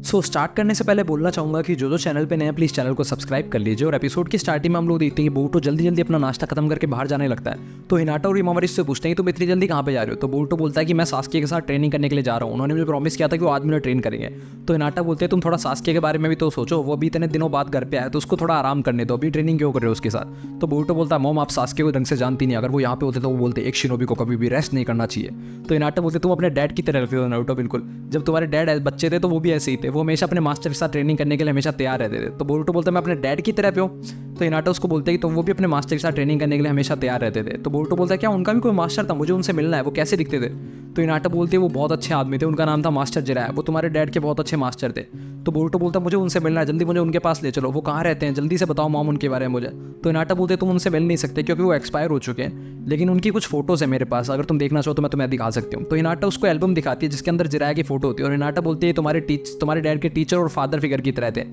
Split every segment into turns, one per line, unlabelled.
Start करने से पहले बोलना चाहूँगा कि जो चैनल पे नए हैं प्लीज़ चैनल को सब्सक्राइब कर लीजिए। और एपिसोड की स्टार्टिंग में हम लोग देखते हैं कि बोरुटो जल्दी जल्दी अपना नाश्ता खत्म करके बाहर जाने लगता है। तो हिनाटा और इमामरी से पूछते हैं तुम इतनी जल्दी कहाँ पे जा रहे हो। तो बोरुटो बोलता है कि मैं सास्के के साथ ट्रेनिंग करने के लिए जा रहा हूँ, उन्होंने मुझे प्रॉमिस किया था कि वो आज मुझे ट्रेन करेंगे। तो हिनाटा बोलते हैं तुम थोड़ा सास्के के बारे में भी तो सोचो, वो अभी इतने दिनों बाद घर पे आया तो उसको थोड़ा आराम करने दो, अभी ट्रेनिंग क्यों कर रहे हो उसके साथ। तो बोरुटो बोलता है मॉम आप सास्के को ढंग से जानती नहीं, अगर वो यहाँ पे होते तो वो बोलते एक शिनोबी को कभी भी रेस्ट नहीं करना चाहिए। तो हिनाटा बोलते तुम अपने डैड की तरह लगते हो नारुतो, बिल्कुल जब तुम्हारे डैड बच्चे थे तो वो भी ऐसे ही थे, वो हमेशा अपने मास्टर के साथ ट्रेनिंग करने के लिए हमेशा तैयार रहते थे। तो बोरुटो बोलता है मैं अपने डैड की तरह पे हूँ। तो हिनाटा उसको बोलते हैं कि तो वो भी अपने मास्टर के साथ ट्रेनिंग करने के लिए हमेशा तैयार रहते थे। तो बोरुटो बोलता है क्या उनका भी कोई मास्टर था, मुझे उनसे मिलना है, वो कैसे दिखते थे। तो हिनाटा बोलती है वो बहुत अच्छे आदमी थे, उनका नाम था मास्टर जिराया, वो तुम्हारे डैड के बहुत अच्छे मास्टर थे। तो बोरुटो बोलता है मुझे उनसे मिलना है, जल्दी मुझे उनके पास ले चलो, वो कहाँ रहते हैं, जल्दी से बताओ मॉम उनके बारे में मुझे। तो हिनाटा बोलते तुम उनसे मिल नहीं सकते क्योंकि वो एक्सपायर हो चुके हैं, लेकिन उनकी कुछ फोटोज़ है मेरे पास, अगर तुम देखना चाहो तो मैं तुम्हें दिखा सकती हूँ। तो हिनाटा उसको एल्बम दिखाती है जिसके अंदर जिराया की फोटो होती है, और हिनाटा बोलती है तुम्हारे डैड के टीचर और फादर फिगर की तरह थे।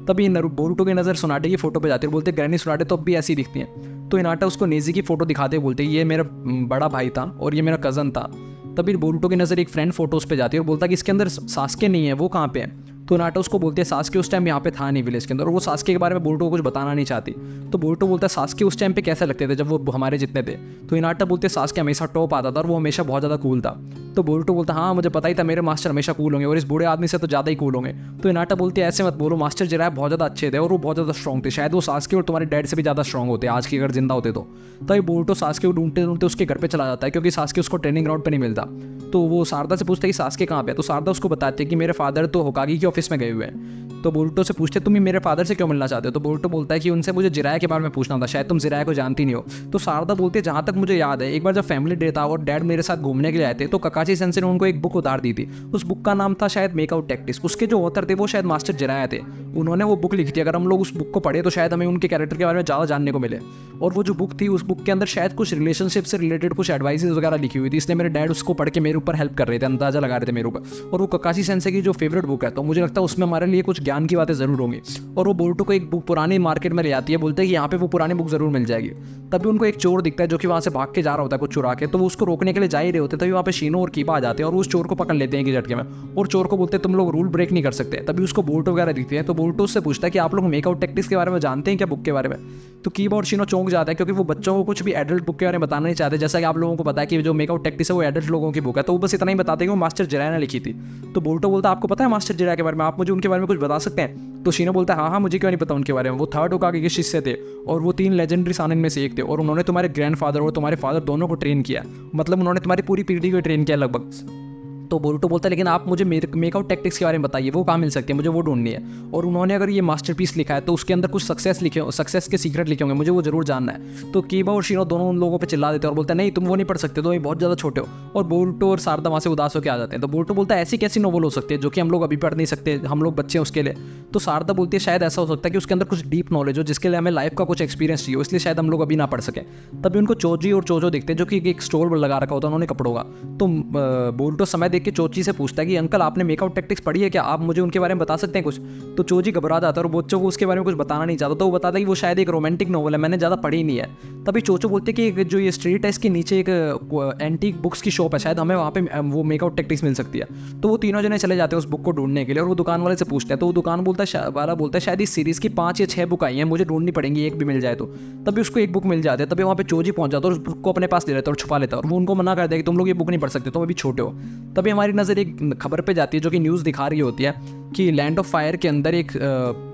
तभी बोरुटो की नज़र सोनाटे की फोटो पे जाती है और बोलते ग्रैनी सोनाटे तो अब भी ऐसी दिखती हैं। तो हिनाटा उसको नेजी की फोटो दिखाते बोलते ये मेरा बड़ा भाई था और ये मेरा कज़न था। तभी बोरुटो की नज़र एक फ्रेंड फोटोज़ पे जाती है और बोलता कि इसके अंदर सास्के नहीं है, वो कहाँ पे है। तो हिनाटा उसको बोलते हैं सास्के उस टाइम यहाँ पे था नहीं विलेज के अंदर, और वो सास्के के बारे में बोरुटो को कुछ बताना नहीं चाहती। तो बोरुटो बोलता है सास्के उस टाइम पे कैसे लगते थे जब वो हमारे जितने थे। तो हिनाटा बोलते हैं सास्के हमेशा टॉप आता था और वो हमेशा बहुत ज़्यादा कूल था। तो बोरुटो बोलता हाँ मुझे पता ही था मेरे मास्टर हमेशा कूल होंगे और इस बूढ़े आदमी से तो ज़्यादा ही कूल होंगे। तो हिनाटा बोलती है ऐसे मत बोलो, मास्टर जिराया बहुत ज़्यादा अच्छे थे और वो बहुत ज़्यादा स्ट्रॉन्ग थे, शायद वो सास्के और तुम्हारे डैड से भी ज़्यादा स्ट्रॉन्ग होते आज की अगर जिंदा होते तो। तभी बोरुटो सास्के को ढूंढते ढूंढते उसके घर पे चला जाता है क्योंकि सास्के उसको ट्रेनिंग ग्राउंड पे नहीं मिलता। तो वो शारदा से पूछता है कि सास्के कहाँ पे है। तो शारदा उसको बताती है कि मेरे फादर तो होकागी के ऑफिस में गए हुए हैं। तो बोरुटो से पूछते तुम ही मेरे फादर से क्यों मिलना चाहते हो। तो बोरुटो बोलता है कि उनसे मुझे जिराया के बारे में पूछना था, शायद तुम जिराया को जानती नहीं हो। तो शारदा बोलती है जहाँ तक मुझे याद है एक बार जब फैमिली डे था और डैड मेरे साथ घूमने के लिए आए थे तो ककाची सेंसे ने उनको एक बुक उतार दी थी। उस बुक का नाम था शायद मेकआउट टैक्टिक्स, उसके जो ऑथर थे वो शायद मास्टर जिराया थे, उन्होंने वो बुक लिखी थी। अगर हम लोग उस बुक को पढ़े तो शायद हमें उनके कैरेक्टर के बारे में ज़्यादा जानने को मिले। और वो जो बुक थी उस बुक के अंदर शायद कुछ रिलेशनशिप से रिलेटेड कुछ एडवाइसेस वगैरह लिखी हुई थी, इसलिए मेरे डैड उसको पढ़ के मेरे ऊपर हेल्प कर रहे थे, अंदाजा लगा रहे थे मेरे ऊपर। और वो ककाशी सेंसे की जो फेवरेट बुक है तो मुझे लगता है उसमें हमारे लिए कुछ ज्ञान की बातें ज़रूर होंगी। और वो बोरुटो को एक बुक पुरानी मार्केट में ले आती है, बोलते हैं कि यहाँ पे वो पुरानी बुक जरूर मिल जाएगी। तभी उनको एक चोर दिखता है जो कि वहाँ से भाग के जा रहा होता है कुछ चुरा के, तो वो उसको रोकने के लिए जा ही रहे होते तभी वहाँ पे शीनो और कीबा आ जाते हैं और उस चोर को पकड़ लेते हैं कि झटके में, और चोर को बोलते हैं तुम लोग रूल ब्रेक नहीं कर सकते। तभी उसको बोरुटो वगैरह दिखते हैं। तो बोरुटो उससे पूछता है कि आप लोग मेकआउट टैक्टिक्स के बारे में जानते हैं क्या, बुक के बारे में। तो कीबा और शीनो चौंक जाता है क्योंकि वो बच्चों को कुछ भी एडल्ट बुक के बारे में बताना नहीं चाहते, जैसा कि आप लोगों को पता है कि जो मेकआउट टैक्टिक्स है वो एडल्ट लोगों की बुक है, तो वो बस इतना ही बताते हैं कि वो मास्टर जिराया ने लिखी थी। तो बोरुटो बोलता है आपको पता है मास्टर जिराया के बारे में, आप मुझे उनके बारे में कुछ बता सकते हैं। तो शीनो बोलता है हाँ हाँ मुझे क्यों नहीं पता उनके बारे में, वो थर्ड होकागे के शिष्य थे और वो 3 लेजेंडरी सानिन में से एक थे, और उन्होंने तुम्हारे ग्रैंडफादर और तुम्हारे फादर दोनों को ट्रेन किया, मतलब उन्होंने तुम्हारी पूरी पीढ़ी को ट्रेन किया लगभग। तो बोरुटो बोलता है लेकिन आप मुझे मेकआउट टैक्टिक्स के बारे में बताइए, वो कहाँ मिल सकती है, मुझे वो ढूंढनी है। और उन्होंने अगर ये मास्टरपीस लिखा है तो उसके अंदर कुछ सक्सेस के सीक्रेट लिखे होंगे, मुझे वो जरूर जानना है। तो कीबा और शीनो दोनों उन लोगों पे चिल्ला देते हैं और बोलते हैं नहीं तुम वो नहीं पढ़ सकते, तो ये बहुत ज़्यादा छोटे हो। और बोरुटो और शारदा वहाँ से उदास होकर आ जाते हैं। तो बोरुटो बोलता है ऐसी कैसी नॉवल हो सकती है जो कि हम लोग अभी पढ़ नहीं सकते, हम लोग बच्चे हैं उसके लिए। तो शारदा बोलती है शायद ऐसा हो सकता है कि उसके अंदर कुछ डीप नॉलेज हो जिसके लिए हमें लाइफ का कुछ एक्सपीरियंस चाहिए, इसलिए शायद हम लोग अभी ना पढ़ सकें। तभी उनको चोजी और चोजो दिखते हैं जो कि एक स्टोर लगा रखा होता है उन्होंने कपड़ों का। तो बोरुटो समय देख के चोची से पूछता है कि अंकल आपने मेकआउट टैक्टिक्स पढ़ी है क्या, आप मुझे उनके बारे में बता सकते हैं कुछ। तो चोजी घबरा जाता है और बच्चों को उसके बारे में कुछ बताना नहीं चाहता, तो वो बताता है कि वो शायद एक रोमांटिक नॉवल है, मैंने ज़्यादा पढ़ी नहीं है। तभी चोचो बोलते हैं कि जो ये स्ट्रीट है इसके नीचे एक एंटीक बुक्स की शॉप है, शायद हमें वहाँ पे वो मेकआउट टैक्टिक्स मिल सकती है। तो वो तीनों जने चले जाते हैं उस बुक को ढूंढने के लिए और वो दुकान वाले से पूछते हैं। तो वो दुकान वाला बोलता है शायद इस सीरीज़ की 5 या 6 बुक आई हैं, मुझे ढूंढनी पड़ेंगी, एक भी मिल जाए तो। तभी उसको एक बुक मिल जाती है। तभी वहाँ पे चोजी पहुंच जाता है और उस बुक को अपने पास ले लेता है और छुपा लेता है, और वो उनको मना कर दिया कि तुम लोग ये बुक नहीं पढ़ सकते, तुम अभी छोटे हो। तभी हमारी नज़र एक खबर पे जाती है जो कि न्यूज़ दिखा रही होती है कि लैंड ऑफ फायर के अंदर एक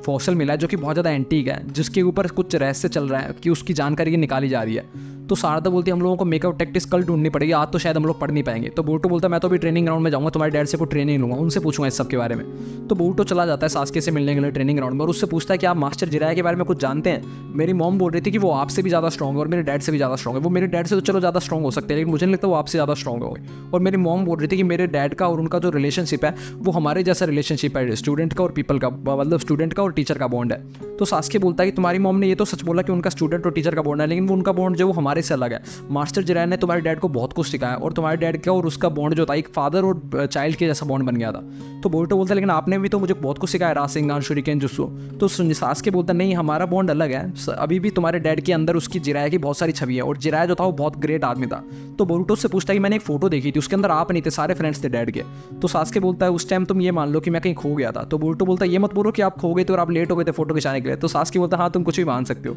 फॉसिल मिला है जो कि बहुत ज़्यादा एंटीक है, जिसके ऊपर कुछ रहस्य चल रहा है कि उसकी जानकारी निकाली जा रही है। तो शारदा बोलती है हम लोगों को मेकआउट टैक्टिक्स कल ढूंढनी पड़ेगी, आज तो शायद हम लोग पढ़ नहीं पाएंगे। तो बोरुटो बोलता है मैं तो अभी ट्रेनिंग ग्राउंड में जाऊंगा, तुम्हारे डैड से को ट्रेनिंग लूंगा, उनसे पूछूंगा इस सब के बारे में। तो बोरुटो चला जाता है सास्के से मिलने के लिए ट्रेनिंग ग्राउंड में और उससे पूछता है कि आप मास्टर जिराया के बारे में कुछ जानते हैं। मेरी मॉम बोल रही थी कि वो आपसे भी ज़्यादा स्ट्रॉन्ग है और मेरे डैड से भी ज़्यादा स्ट्रॉन्ग है। वो मेरे डैड से तो चलो ज़्यादा स्ट्रॉन्ग हो सकते हैं लेकिन मुझे नहीं लगता वो आपसे ज़्यादा स्ट्रॉन्ग होंगे। और मेरी मॉम बोल रही थी कि मेरे डैड का और उनका जो रिलेशनशिप है वो हमारे जैसा रिलेशनशिप है, स्टूडेंट का और पीपल का, मतलब स्टूडेंट का और टीचर का बॉन्ड है। तो सास्के बोलता है कि तुम्हारी मॉम ने ये तो सच बोला कि उनका स्टूडेंट और टीचर का बॉन्ड है, लेकिन वो उनका बॉन्ड जो वो हमारे से अलग है। मास्टर जिराया ने तुम्हारे डैड को बहुत कुछ सिखाया और तुम्हारे डैड का और उसका बॉन्ड जो था एक फादर और चाइल्ड के जैसा बॉन्ड बन गया था। तो बोरुटो बोलता है लेकिन आपने भी तो मुझे बहुत कुछ सिखाया, रासेंगान, शुरिकेन, जुत्सु। तो सास्के बोलता है नहीं हमारा बॉन्ड अलग है, अभी भी तुम्हारे डैड के अंदर उसकी जिराया की बहुत सारी छवि है और जिराया जो था वो बहुत ग्रेट आदमी था। तो बोरुटो से पूछता है कि मैंने एक फोटो देखी थी, उसके अंदर आप नहीं थे, सारे फ्रेंड्स थे डैड के। तो सास्के बोलता है उस टाइम तुम ये मान लो कि मैं कहीं खो गया था। तो बोरुतो बोलता है ये मत बोलो कि आप खो गए थे और आप लेट हो गए थे फोटो खिंचाने के लिए। तो सास्के बोलता है हाँ तुम कुछ भी मान सकते हो।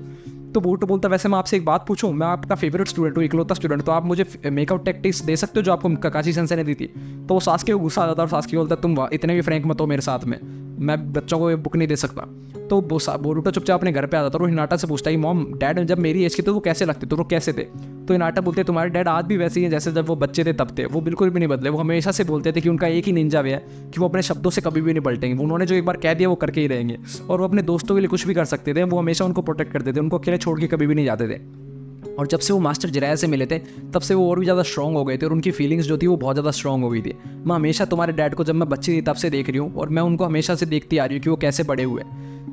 तो बोरुतो बोलता है वैसे मैं आपसे एक बात पूछूं, मैं आपका फेवरेट स्टूडेंट हूँ, इकलौता स्टूडेंट, तो आप मुझे मेकआउट टैक्टिक्स दे सकते हो जो आपको काकाशी सेंसे ने दी थी। तो वो सास्के को गुस्सा आ जाता है और सास्के बोलता है तुम इतने भी फ्रैंक मत हो मेरे साथ में, मैं बच्चों को ये बुक नहीं दे सकता। तो बोरुतो चुपचाप अपने घर पे आ जाता है और हिनाटा से पूछता है कि मॉम डैड जब मेरी एज के तो वो कैसे लगते, तो वो कैसे थे। तो हिनाटा बोलते हैं तुम्हारे डैड आज भी वैसे ही हैं जैसे जब वो बच्चे थे तब थे, वो बिल्कुल भी नहीं बदले। वो हमेशा से बोलते थे कि उनका एक ही निंजा वे है कि वो अपने शब्दों से कभी भी नहीं पलटेंगे, उन्होंने जो एक बार कह दिया वो करके ही रहेंगे, और वो अपने दोस्तों के लिए कुछ भी कर सकते थे, वो हमेशा उनको प्रोटेक्ट करते थे, उनको अकेले छोड़ के कभी भी नहीं जाते थे। और जब से वो मास्टर जिराया से मिले थे तब से वो और भी ज़्यादा स्ट्रॉन्ग हो गए थे और उनकी फीलिंग्स जो थी वो बहुत ज़्यादा स्ट्रॉन्ग हो गई थी। मैं हमेशा तुम्हारे डैड को जब मैं बच्ची थी तब से देख रही हूँ और मैं उनको हमेशा से देखती आ रही हूँ कि वो कैसे बड़े हुए।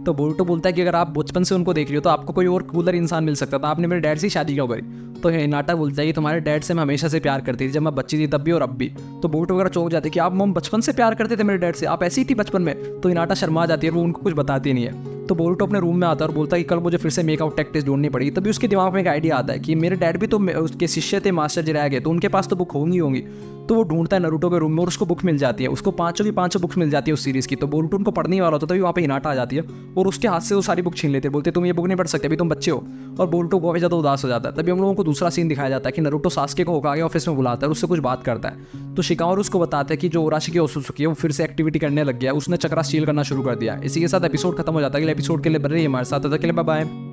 तो बोरुतो बोलता है कि अगर आप बचपन से उनको देख रही हो तो आपको कोई और कूलर इंसान मिल सकता था, आपने मेरे डैड से शादी क्यों करी। तो हिनाटा बोलता है कि तुम्हारे डैड से मैं हमेशा से प्यार करती थी, जब मैं बच्ची थी तब भी और अब भी। तो बोरुतो वगैरह चौंक जाते कि आप मम बचपन से प्यार करते थे मेरे डैड से, आप ऐसी ही थी बचपन में। तो हिनाटा शर्मा जाती है, वो उनको कुछ बताती नहीं है। तो बोरुतो अपने रूम में आता है और बोलता है कि कल मुझे फिर से मेकआउट टैक्टिक्स ढूंढनी पड़ी। तभी उसके दिमाग में एक आइडिया आता है कि मेरे डैड भी तो उसके शिष्य थे मास्टर जिराया के, तो उनके पास तो बुक होंगी। तो वो ढूंढता है नारुतो के रूम में और उसको बुक मिल जाती है, उसको पांचों की पांचों बुक्स मिल जाती है उस सीरीज़ की। तो बोरुतो उनको पढ़ने वाला होता है, तभी वहाँ पे हिनाटा आ जाती है और उसके हाथ से वो सारी बुक छीन लेते हैं, बोलते तुम ये बुक नहीं पढ़ सकते, अभी तुम बच्चे हो। और बोरुतो बहुत ज़्यादा उदास हो जाता है। तभी हम लोगों को दूसरा सीन दिखाया जाता है कि नारुतो सास्के को होकागे ऑफिस में बुलाता है और उससे कुछ बात करता है। तो शिकामारू उसको बताता है कि जो ओराशिकी ओत्सुत्सुकी है वो फिर से एक्टिविटी करने लग गया, उसने चक्रा स्टील करना शुरू कर दिया। इसी के साथ एपिसोड खत्म हो जाता है। अगले एपिसोड के लिए बने रहिए हमारे साथ, तब तक के लिए बाय बाय।